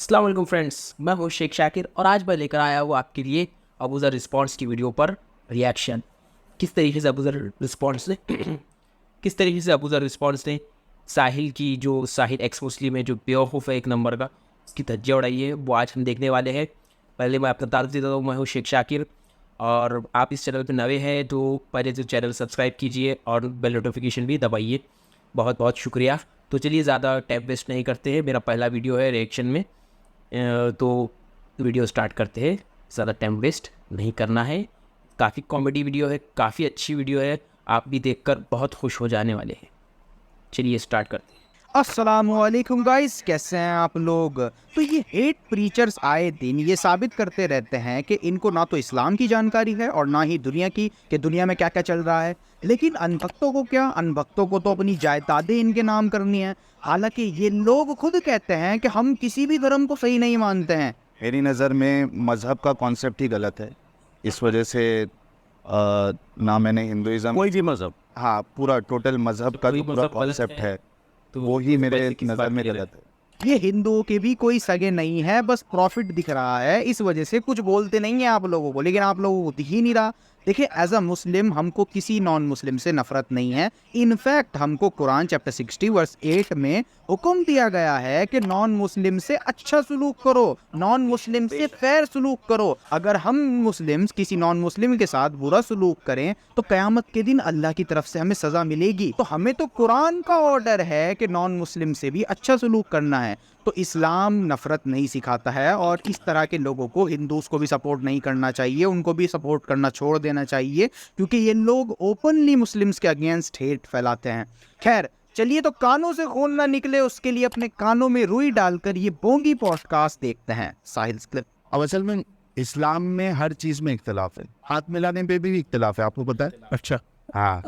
अस्सलाम वालेकुम फ्रेंड्स, मैं हूँ शेख शाकिर और आज मैं लेकर आया हूँ आपके लिए अबूज़र रिस्पॉन्स की वीडियो पर रिएक्शन। किस तरीके से अबूज़र रिस्पॉन्स ने किस तरीके से अबूज़र रिस्पॉन्स ने साहिल की जो साहिल एक्स मुस्लिम है, जो बेवकूफ़ है एक नंबर का, उसकी धज्जियाँ उड़ाई है, वो आज हम देखने वाले हैं। पहले मैं अपना तारुफ देता हूँ, मैं हूँ शेख शाकिर और आप इस चैनल पर नए हैं तो पहले तो चैनल सब्सक्राइब कीजिए और बेल नोटिफिकेशन भी दबाइए। बहुत बहुत शुक्रिया। तो चलिए ज़्यादा टाइम वेस्ट नहीं करते हैं, मेरा पहला वीडियो है रिएक्शन में, तो वीडियो स्टार्ट करते हैं। ज़्यादा टाइम वेस्ट नहीं करना है। काफ़ी कॉमेडी वीडियो है, काफ़ी अच्छी वीडियो है, आप भी देखकर बहुत खुश हो जाने वाले हैं। चलिए स्टार्ट करते हैं। अस्सलामुअलैकुम गाइस, कैसे हैं आप लोग। तो ये हेट प्रीचर्स आए दिन ये साबित करते रहते हैं कि इनको ना तो इस्लाम की जानकारी है और ना ही दुनिया की, कि दुनिया में क्या क्या चल रहा है। लेकिन अनभक्तों को क्या, अनभक्तों को तो अपनी जायदादें इनके नाम करनी है। हालांकि ये लोग खुद कहते हैं कि हम किसी भी धर्म को सही नहीं मानते हैं। मेरी नज़र में मज़हब का कॉन्सेप्ट ही गलत है। इस वजह से ना मैंने हिंदुइज़्म, कोई भी मज़हब, हाँ पूरा टोटल मज़हब का जो पूरा कॉन्सेप्ट है तो वो ही मेरे वैसे किस नज़र बात में के लिए? गलत है। ये हिंदुओं के भी कोई सगे नहीं है, बस प्रॉफिट दिख रहा है, इस वजह से कुछ बोलते नहीं है आप लोगों को। लेकिन आप लोगों को दिख ही नहीं रहा। देखिए, एज अ मुस्लिम हमको किसी नॉन मुस्लिम से नफरत नहीं है। इनफैक्ट हमको कुरान चैप्टर 60 वर्स 8 में हुक्म दिया गया है कि नॉन मुस्लिम से अच्छा सलूक करो, नॉन मुस्लिम से फेयर सलूक करो। अगर हम मुस्लिम्स किसी नॉन मुस्लिम के साथ बुरा सलूक करें तो क़यामत के दिन अल्लाह की तरफ से हमें सज़ा मिलेगी। तो हमें तो कुरान का ऑर्डर है कि नॉन मुस्लिम से भी अच्छा सलूक करना है। तो इस्लाम नफरत नहीं सिखाता है और इस तरह के लोगों को हिंदूज़ को भी सपोर्ट नहीं करना चाहिए, उनको भी सपोर्ट करना छोड़ देना चाहिए, क्योंकि ये लोग ओपनली मुस्लिम्स के अगेंस्ट हेट फैलाते हैं। खैर, चलिए तो कानों से खून ना निकले उसके लिए अपने कानों में रुई डालकर ये बोंगी पॉडकास्ट देखते हैं। साहिल क्लिप। अब असल में इस्लाम में हर चीज़ में इख्तलाफ है, हाथ मिलाने पे भी इख्तलाफ है, आपको पता है? अच्छा, हाँ,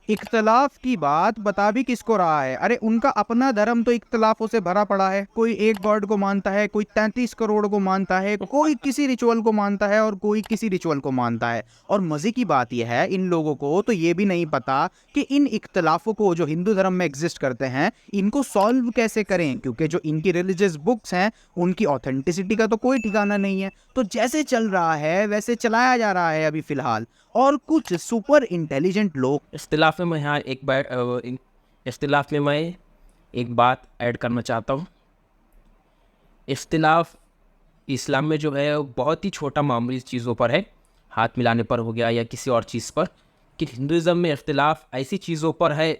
इख्तलाफ की बात बता भी किसको रहा है। अरे उनका अपना धर्म तो इख्तलाफों से भरा पड़ा है। कोई एक गॉड को मानता है, कोई 33 करोड़ को मानता है, कोई किसी रिचुअल को मानता है और कोई किसी रिचुअल को मानता है। और मजे की बात यह है, इन लोगों को तो ये भी नहीं पता कि इन इख्तलाफों को जो हिंदू धर्म में एग्जिस्ट करते हैं इनको सॉल्व कैसे करें, क्योंकि जो इनकी रिलीजियस बुक्स हैं उनकी ऑथेंटिसिटी का तो कोई ठिकाना नहीं है। तो जैसे चल रहा है वैसे चलाया जा रहा है अभी फिलहाल। और कुछ सुपर इंटेलिजेंट लोग इख्तिलाफ में मैं यहाँ इख्तिलाफ में मैं एक बात ऐड करना चाहता हूँ। इख्तिलाफ इस्लाम में जो है वो बहुत ही छोटा मामूली चीज़ों पर है, हाथ मिलाने पर हो गया या किसी और चीज़ पर। कि हिंदुज़म में इख्तिलाफ ऐसी चीज़ों पर है,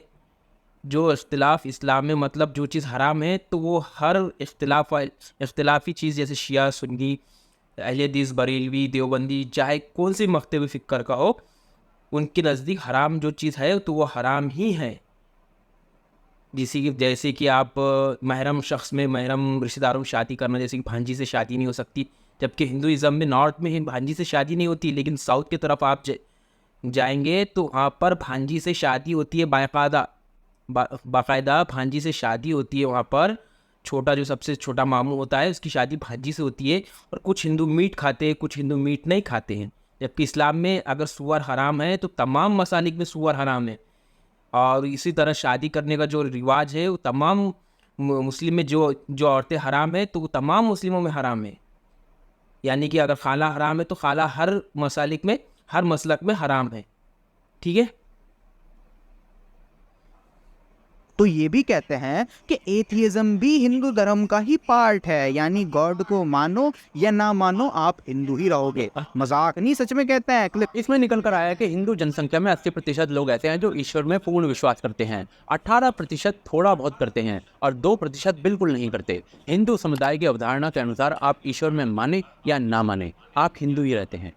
जो इख्तिलाफ इस्लाम में मतलब जो चीज़ हराम है तो वो हर इख्तिलाफी चीज़, जैसे शिया सुन्नी, अहले हदीस बरेलवी देवबंदी, चाहे कौन सी मकतब फ़िक्र का हो, उनके नज़दीक हराम जो चीज़ है तो वो हराम ही है। जैसे कि आप महरम शख्स में, महरम रिश्तेदारों में शादी करना, जैसे कि भांजी से शादी नहीं हो सकती, जबकि हिंदुइज़्म में नॉर्थ में भांजी से शादी नहीं होती, लेकिन साउथ की तरफ आप जाएंगे तो वहाँ पर भांजी से शादी होती है। बाकायदा भांजी से शादी होती है वहाँ पर। छोटा जो सबसे छोटा मामू होता है उसकी शादी भांजी से होती है। और कुछ हिंदू मीट खाते हैं, कुछ हिंदू मीट नहीं खाते हैं। जबकि इस्लाम में अगर सूअर हराम है तो तमाम मसालिक में सूअर हराम है। और इसी तरह शादी करने का जो रिवाज है वो तमाम मुस्लिम में जो जो औरतें हराम है तो वो तमाम मुस्लिमों में हराम है। यानी कि अगर खाला हराम है तो खाला हर मसालिक में, हर मसलक में हराम है। ठीक है। तो ये भी कहते हैं कि एथियज्म भी हिंदू धर्म का ही पार्ट है, यानी गॉड को मानो या ना मानो आप हिंदू ही रहोगे। मजाक नहीं, सच में कहते हैं। क्लिप। इसमें निकल कर आया कि हिंदू जनसंख्या में 80% लोग ऐसे हैं जो ईश्वर में पूर्ण विश्वास करते हैं, 18% थोड़ा बहुत करते हैं और 2% बिल्कुल नहीं करते। हिंदू समुदाय की अवधारणा के अनुसार आप ईश्वर में माने या ना माने, आप हिंदू ही रहते हैं।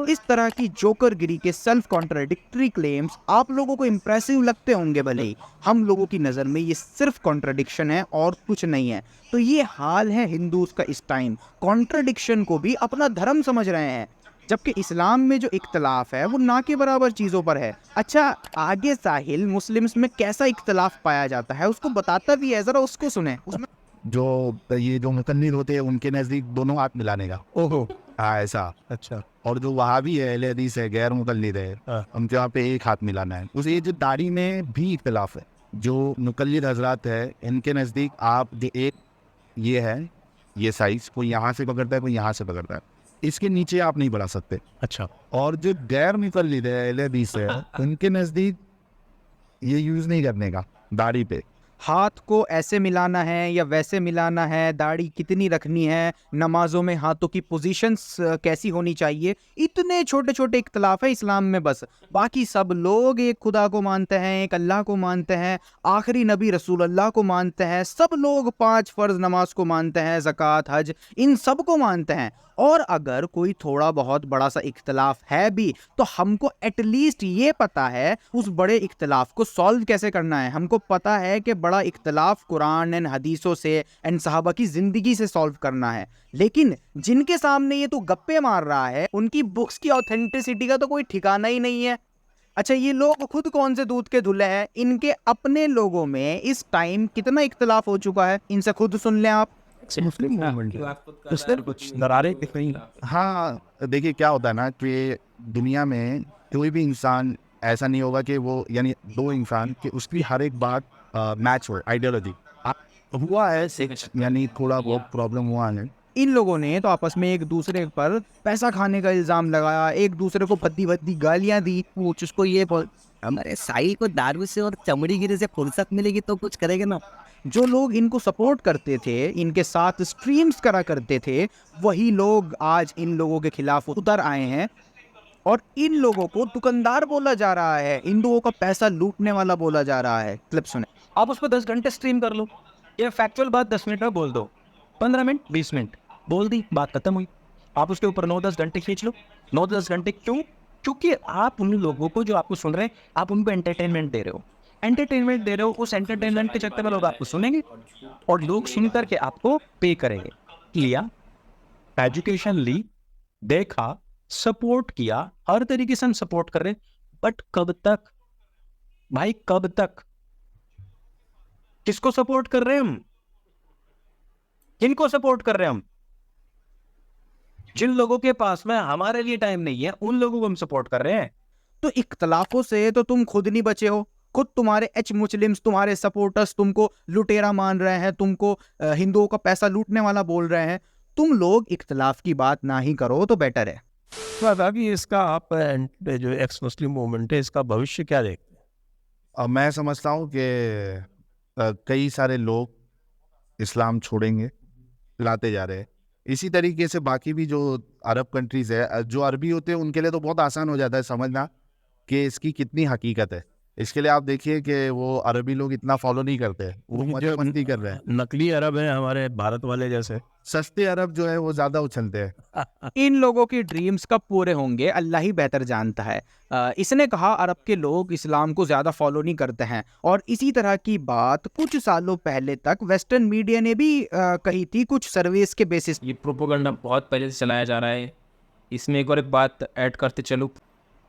इस तरह की जोकरगिरी के सेल्फ कॉन्ट्राडिक्टरी क्लेम्स आप लोगों को इंप्रेसिव लगते होंगे, भले ही हम लोगों की नज़र में ये सिर्फ कॉन्ट्राडिक्शन है और कुछ नहीं है। तो ये हाल है हिंदूज का इस टाइम, कॉन्ट्राडिक्शन को भी अपना धर्म समझ रहे हैं, जबकि इस्लाम में जो इख्तलाफ है वो ना के बराबर चीज़ों पर है। अच्छा, आगे साहिल मुस्लिम्स में कैसा इख्तलाफ पाया जाता है उसको बताता भी है, ज़रा उसको सुने। उसमें जो ये जो मुकल्लिद होते हैं उनके नज़दीक दोनों हाथ मिलाने का। ओहो, हाँ ऐसा। अच्छा। और जो वहाबी है, अहले हदीस है, गैर मुकल्लिद है, हाँ। उनके यहाँ पे एक हाथ मिलाना है। उस ये जो दाढ़ी में भी इख्तलाफ है, जो मुकल्लिद हजरात है इनके नज़दीक आप एक ये है, ये साइज कोई यहाँ से पकड़ता है कोई यहाँ से पकड़ता है, इसके नीचे आप नहीं बढ़ा सकते। अच्छा, और जो गैर मुकल्लिद है अहले हदीस है उनके नज़दीक ये यूज़ नहीं करने का दाढ़ी पे। हाथ को ऐसे मिलाना है या वैसे मिलाना है, दाढ़ी कितनी रखनी है, नमाजों में हाथों की पोजीशंस कैसी होनी चाहिए, इतने छोटे छोटे इख्तलाफ है इस्लाम में बस। बाकी सब लोग एक खुदा को मानते हैं, एक अल्लाह को मानते हैं, आखिरी नबी रसूल अल्लाह को मानते हैं, सब लोग 5 फर्ज नमाज को मानते हैं, ज़कात हज इन सब को मानते हैं। और अगर कोई थोड़ा बहुत बड़ा सा इख्तलाफ है भी तो हमको एटलीस्ट ये पता है उस बड़े इख्तलाफ को सॉल्व कैसे करना है। हमको पता है कि बड़ा इख्तलाफ कुरान एंड हदीसों से एंड सहाबा की ज़िंदगी से सॉल्व करना है। लेकिन जिनके सामने ये तो गप्पे मार रहा है उनकी बुक्स की ऑथेंटिसिटी का तो कोई ठिकाना ही नहीं है। अच्छा, ये लोग खुद कौन से दूध के धुले हैं? इनके अपने लोगों में इस टाइम कितना इख्तलाफ हो चुका है, इनसे खुद सुन लें आप। मुस्लिम मूवमेंट है, उसने कुछ दरारें दिख रही हैं। हाँ, देखिए क्या होता है ना कि दुनिया में कोई भी इंसान ऐसा नहीं होगा कि वो यानी दो इंसान कि उसकी हर एक बात मैच हो आइडियोलॉजी हुआ है, यानी थोड़ा बहुत प्रॉब्लम हुआ है। इन लोगों ने तो आपस में एक दूसरे पर पैसा खाने का इल्जाम लगाया, एक दूसरे को भद्दी भद्दी गालियां दी। पूछ उसको ये बोल, हमारे साहिल को दारू से और चमड़ी गिरी से फुर्सत मिलेगी तो कुछ करेंगे ना। जो लोग इनको सपोर्ट करते थे, इनके साथ स्ट्रीम्स करा करते थे, वही लोग आज इन लोगों के खिलाफ उतर आए हैं और इन लोगों को दुकानदार बोला जा रहा है, हिंदुओं का पैसा लूटने वाला बोला जा रहा है। क्लिप सुने। आप उस पर 10 घंटे स्ट्रीम कर लो, ये फैक्चुअल बात 10 मिनट में बोल दो, 15 मिनट 20 मिनट बोल दी, बात खत्म हुई। आप उसके ऊपर 9-10 घंटे खींच लो। 9-10 घंटे क्यों? क्योंकि आप उन लोगों को जो आपको सुन रहे हैं, आप उनको एंटरटेनमेंट दे रहे हो, एंटरटेनमेंट दे रहे हो। उस एंटरटेनमेंट के चक्कर में लोग आपको सुनेंगे और लोग सुन करके आपको पे करेंगे। लिया, एजुकेशन ली, देखा, सपोर्ट किया, हर तरीके से हम सपोर्ट कर रहे हैं, बट कब तक भाई, कब तक? किसको सपोर्ट कर रहे हैं हम? किनको सपोर्ट कर रहे हैं हम? जिन लोगों के पास में हमारे लिए टाइम नहीं है उन लोगों को हम सपोर्ट कर रहे हैं। तो इख्तलाफों से तो तुम खुद नहीं बचे हो। खुद तुम्हारे एच मुस्लिम्स, तुम्हारे सपोर्टर्स तुमको लुटेरा मान रहे हैं, तुमको हिंदुओं का पैसा लूटने वाला बोल रहे हैं। तुम लोग इख्तलाफ की बात ना ही करो तो बेटर है। तो अभी इसका आप जो एक्स मुस्लिम मूवमेंट है, इसका भविष्य क्या देखते हैं? अब मैं समझता हूँ कि कई सारे लोग इस्लाम छोड़ेंगे, लाते जा रहे हैं। इसी तरीके से बाकी भी जो अरब कंट्रीज़ है, जो अरबी होते हैं उनके लिए तो बहुत आसान हो जाता है समझना कि इसकी कितनी हकीकत है। इसके लिए आप देखिए कि वो अरबी लोग इतना फॉलो नहीं करते हैं, वो मजामस्ती कर रहे हैं। नकली अरब है हमारे भारत वाले जैसे, सस्ते अरब जो है वो ज़्यादा उछलते हैं। इन लोगों की ड्रीम्स कब पूरे होंगे अल्लाह ही बेहतर जानता है। इसने कहा अरब के लोग इस्लाम को ज़्यादा फॉलो नहीं करते हैं, और इसी तरह की बात कुछ सालों पहले तक वेस्टर्न मीडिया ने भी कही थी कुछ सर्वेस के बेसिस। ये प्रोपोगंडा बहुत पहले से चलाया जा रहा है। इसमें एक और एक बात ऐड करते चलूँ,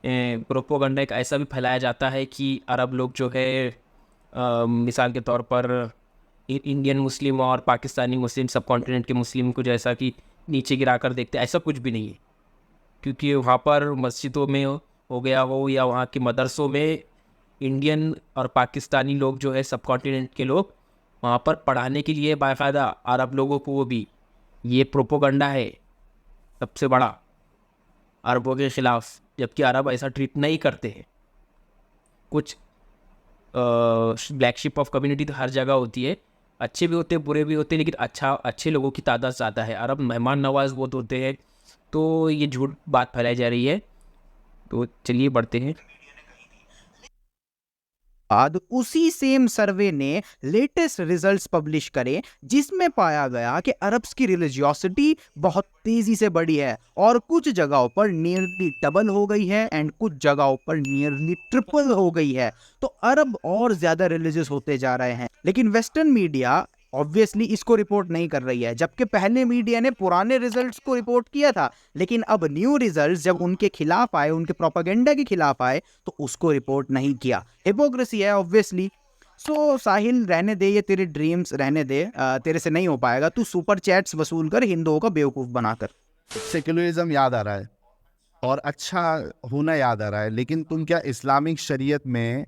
प्रोपोगंडा एक ऐसा भी फैलाया जाता है कि अरब लोग जो है मिसाल के तौर पर इंडियन मुस्लिम और पाकिस्तानी मुस्लिम, सब कॉन्टिनेंट के मुस्लिम को जैसा कि नीचे गिरा कर देखते, ऐसा कुछ भी नहीं है। क्योंकि वहाँ पर मस्जिदों में हो गया हो या वहाँ के मदरसों में इंडियन और पाकिस्तानी लोग जो है, सब कॉन्टिनेंट के लोग वहाँ पर पढ़ाने के लिए बाकायदा अरब लोगों को वो भी, ये प्रोपोगंडा है सबसे बड़ा अरबों के ख़िलाफ़। जबकि अरब ऐसा ट्रीट नहीं करते हैं। कुछ ब्लैक शिप ऑफ कम्युनिटी तो हर जगह होती है, अच्छे भी होते हैं बुरे भी होते हैं, लेकिन अच्छे लोगों की तादाद ज़्यादा है। अरब मेहमान नवाज बहुत होते हैं, तो ये झूठ बात फैलाई जा रही है। तो चलिए बढ़ते हैं। बाद उसी सेम सर्वे ने लेटेस्ट रिजल्ट्स पब्लिश करे जिसमें पाया गया कि अरब्स की रिलीजियोसिटी बहुत तेजी से बढ़ी है और कुछ जगहों पर नियरली डबल हो गई है एंड कुछ जगहों पर नियरली ट्रिपल हो गई है। तो अरब और ज्यादा रिलीजियस होते जा रहे हैं। लेकिन वेस्टर्न मीडिया ऑब्वियसली इसको रिपोर्ट नहीं कर रही है, जबकि पहले मीडिया ने पुराने रिजल्ट्स को रिपोर्ट किया था, लेकिन अब न्यू रिजल्ट्स जब उनके खिलाफ आए, उनके प्रोपेगेंडा के खिलाफ आए, तो उसको रिपोर्ट नहीं किया। हिपोक्रेसी है ऑब्वियसली। सो साहिल रहने दे, ये तेरे ड्रीम्स रहने दे, तेरे से नहीं हो पाएगा। तू सुपर चैट्स वसूल कर हिंदुओं का बेवकूफ़ बनाकर। सेक्युलरिज्म याद आ रहा है और अच्छा होना याद आ रहा है, लेकिन तुम क्या इस्लामिक शरीयत में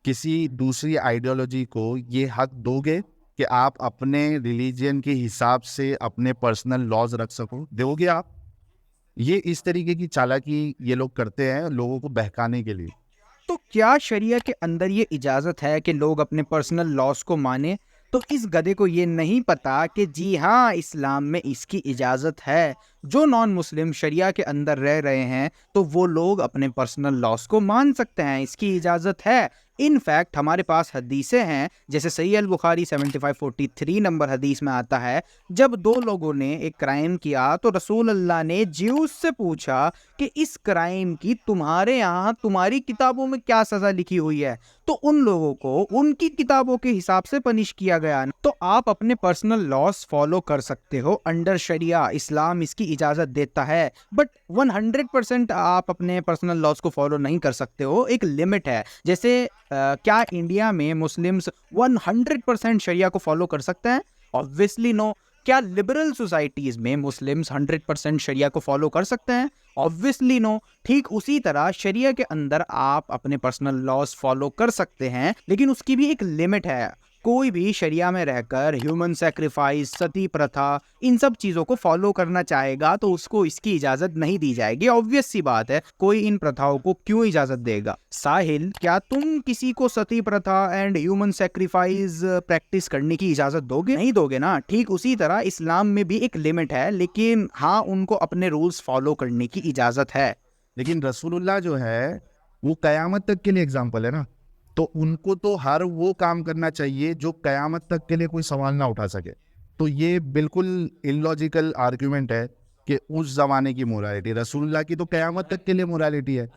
किसी दूसरी आइडियोलॉजी को ये हक दोगे कि आप अपने रिलीजन के हिसाब से अपने पर्सनल लॉज रख सको? दोगे आप? ये इस तरीके की चालाकी ये लोग करते हैं लोगों को बहकाने के लिए। तो क्या शरिया के अंदर ये इजाज़त है कि लोग अपने पर्सनल लॉस को माने? तो इस गधे को ये नहीं पता कि जी हाँ, इस्लाम में इसकी इजाज़त है। जो नॉन मुस्लिम शरिया के अंदर रह रहे हैं तो वो लोग अपने पर्सनल लॉस को मान सकते हैं, इसकी इजाज़त है। इनफैक्ट हमारे पास हदीसें हैं, जैसे सही अल बुखारी 7543 नंबर हदीस में आता है, जब दो लोगों ने एक क्राइम किया तो रसूल अल्लाह ने ज्यूस से पूछा कि इस क्राइम की तुम्हारे यहाँ तुम्हारी किताबों में क्या सज़ा लिखी हुई है? तो उन लोगों को उनकी किताबों के हिसाब से पनिश किया गया। तो आप अपने पर्सनल लॉस फॉलो कर सकते हो अंडर शरिया, इस्लाम इसकी इजाज़त देता है, बट 100% आप अपने पर्सनल लॉस को फॉलो नहीं कर सकते हो, एक लिमिट है। जैसे क्या इंडिया में मुस्लिम्स 100% शरिया को फॉलो कर सकते हैं? Obviously no. क्या लिबरल सोसाइटीज़ में मुस्लिम्स 100% शरिया को फॉलो कर सकते हैं? Obviously no. ठीक उसी तरह शरिया के अंदर आप अपने पर्सनल लॉस फॉलो कर सकते हैं, लेकिन उसकी भी एक लिमिट है। कोई भी शरिया में रहकर ह्यूमन सेक्रीफाइस, सती प्रथा, इन सब चीज़ों को फॉलो करना चाहेगा तो उसको इसकी इजाज़त नहीं दी जाएगी। ऑब्वियस सी बात है, कोई इन प्रथाओं को क्यों इजाज़त देगा? साहिल, क्या तुम किसी को सती प्रथा एंड ह्यूमन सेक्रीफाइस प्रैक्टिस करने की इजाज़त दोगे? नहीं दोगे ना। ठीक उसी तरह इस्लाम में भी एक लिमिट है, लेकिन हाँ, उनको अपने रूल्स फॉलो करने की इजाज़त है। लेकिन रसूलुल्लाह जो है वो कयामत तक के लिए एग्जाम्पल है ना, तो उनको तो हर वो काम करना चाहिए जो कयामत तक के लिए कोई सवाल ना उठा सके। तो ये बिल्कुल इलॉजिकल आर्ग्यूमेंट है कि उस जमाने की मोरालिटी, रसूलुल्लाह की तो कयामत तक के लिए मोरालिटी है।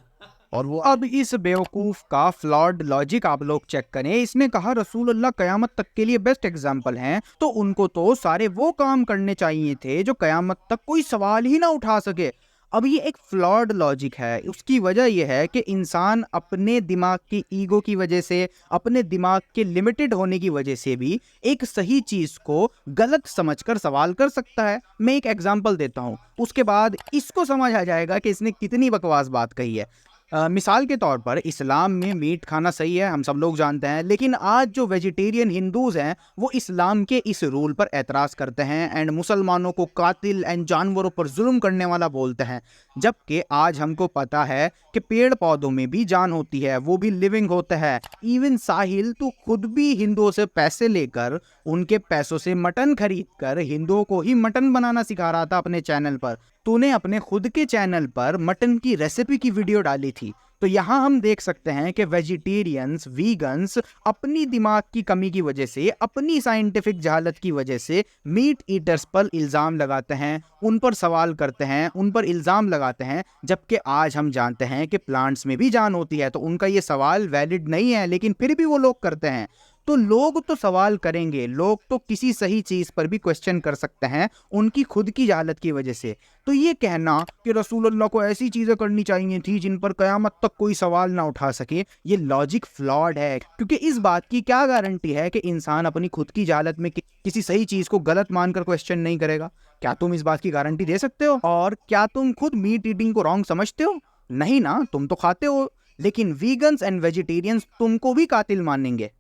और वो अब इस बेवकूफ़ का फ्लॉड लॉजिक आप लोग चेक करें। इसने कहा रसूलुल्लाह कयामत तक के लिए बेस्ट एग्जाम्पल हैं, तो उनको तो सारे वो काम करने चाहिए थे जो कयामत तक कोई सवाल ही ना उठा सके। अब ये एक फ्लॉड लॉजिक है। उसकी वजह यह है कि इंसान अपने दिमाग की ईगो की वजह से, अपने दिमाग के लिमिटेड होने की वजह से भी एक सही चीज़ को गलत समझकर सवाल कर सकता है। मैं एक एग्जांपल देता हूँ, उसके बाद इसको समझ आ जाएगा कि इसने कितनी बकवास बात कही है। मिसाल के तौर पर इस्लाम में मीट खाना सही है, हम सब लोग जानते हैं, लेकिन आज जो वेजिटेरियन हिंदूज़ हैं वो इस्लाम के इस रूल पर एतराज़ करते हैं एंड मुसलमानों को कातिल एंड जानवरों पर जुल्म करने वाला बोलते हैं। जबकि आज हमको पता है कि पेड़ पौधों में भी जान होती है, वो भी लिविंग होता है। इवन साहिल, तू खुद भी हिंदुओं से पैसे लेकर, उनके पैसों से मटन खरीद कर हिंदुओं को ही मटन बनाना सिखा रहा था अपने चैनल पर। तूने अपने खुद के चैनल पर मटन की रेसिपी की वीडियो डाली थी। तो यहाँ हम देख सकते हैं कि वेजिटेरियंस, वीगन्स अपनी दिमाग की कमी की वजह से, अपनी साइंटिफिक जहालत की वजह से मीट ईटर्स पर इल्ज़ाम लगाते हैं, उन पर सवाल करते हैं, उन पर इल्ज़ाम लगाते हैं, जबकि आज हम जानते हैं कि प्लांट्स में भी जान होती है। तो उनका ये सवाल वैलिड नहीं है, लेकिन फिर भी वो लोग करते हैं। तो लोग तो सवाल करेंगे, लोग तो किसी सही चीज़ पर भी क्वेश्चन कर सकते हैं उनकी खुद की जहालत की वजह से। तो ये कहना कि रसूलुल्लाह को ऐसी चीज़ें करनी चाहिए थी जिन पर क़यामत तक कोई सवाल ना उठा सके, ये लॉजिक फ्लॉड है। क्योंकि इस बात की क्या गारंटी है कि इंसान अपनी खुद की जहालत में किसी सही चीज़ को गलत मानकर क्वेश्चन नहीं करेगा? क्या तुम इस बात की गारंटी दे सकते हो? और क्या तुम खुद मीट ईटिंग को रॉन्ग समझते हो? नहीं ना, तुम तो खाते हो। लेकिन वीगन्स एंड वेजिटेरियंस तुमको भी कातिल मानेंगे।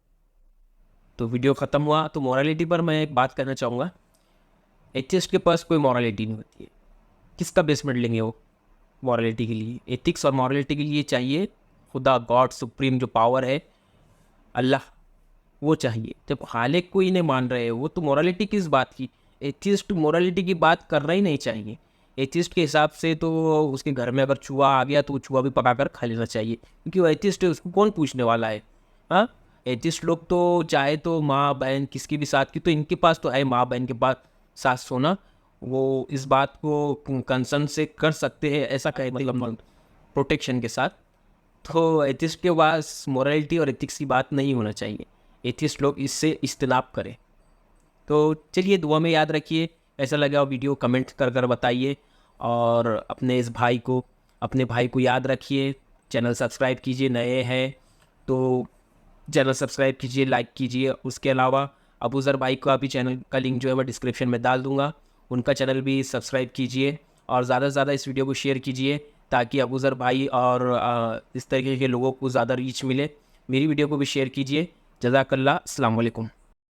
तो वीडियो ख़त्म हुआ। तो मॉरलिटी पर मैं एक बात करना चाहूँगा। एथिस्ट के पास कोई मॉरलिटी नहीं होती है। किसका बेसमेंट लेंगे वो मॉरलिटी के लिए? एथिक्स और मॉरलिटी के लिए चाहिए खुदा, गॉड सुप्रीम जो पावर है, अल्लाह, वो चाहिए। जब खालिक को ही नहीं मान रहे हो तो मॉरलिटी किस बात की? एथिस्ट मॉरलिटी की बात करना ही नहीं चाहिए। एथिस्ट के हिसाब से तो उसके घर में अगर चूहा आ गया तो वो चूहा भी पका कर खा लेना चाहिए, क्योंकि वो एथिस्ट है, उसको कौन पूछने वाला है? हाँ, एथिस्ट लोग तो चाहे तो माँ बहन किसकी भी साथ की, तो इनके पास तो है माँ बहन के पास साथ सोना, वो इस बात को कंसर्न से कर सकते हैं, ऐसा कहे मतलब प्रोटेक्शन के साथ। तो एथिस्ट के पास मोरालिटी और एथिक्स की बात नहीं होना चाहिए। एथिस्ट लोग इससे इख्तिलाफ करें। तो चलिए, दुआ में याद रखिए। ऐसा लगा वीडियो कमेंट कर कर बताइए, और अपने इस भाई को, अपने भाई को याद रखिए। चैनल सब्सक्राइब कीजिए, नए हैं तो चैनल सब्सक्राइब कीजिए, लाइक कीजिए। उसके अलावा अबूज़र भाई का भी चैनल का लिंक जो है मैं डिस्क्रिप्शन में डाल दूंगा, उनका चैनल भी सब्सक्राइब कीजिए, और ज़्यादा से ज़्यादा इस वीडियो को शेयर कीजिए ताकि अबूज़र भाई और इस तरीके के लोगों को ज़्यादा रीच मिले। मेरी वीडियो को भी शेयर कीजिए। जज़ाकल्लाह, अस्सलाम वालेकुम।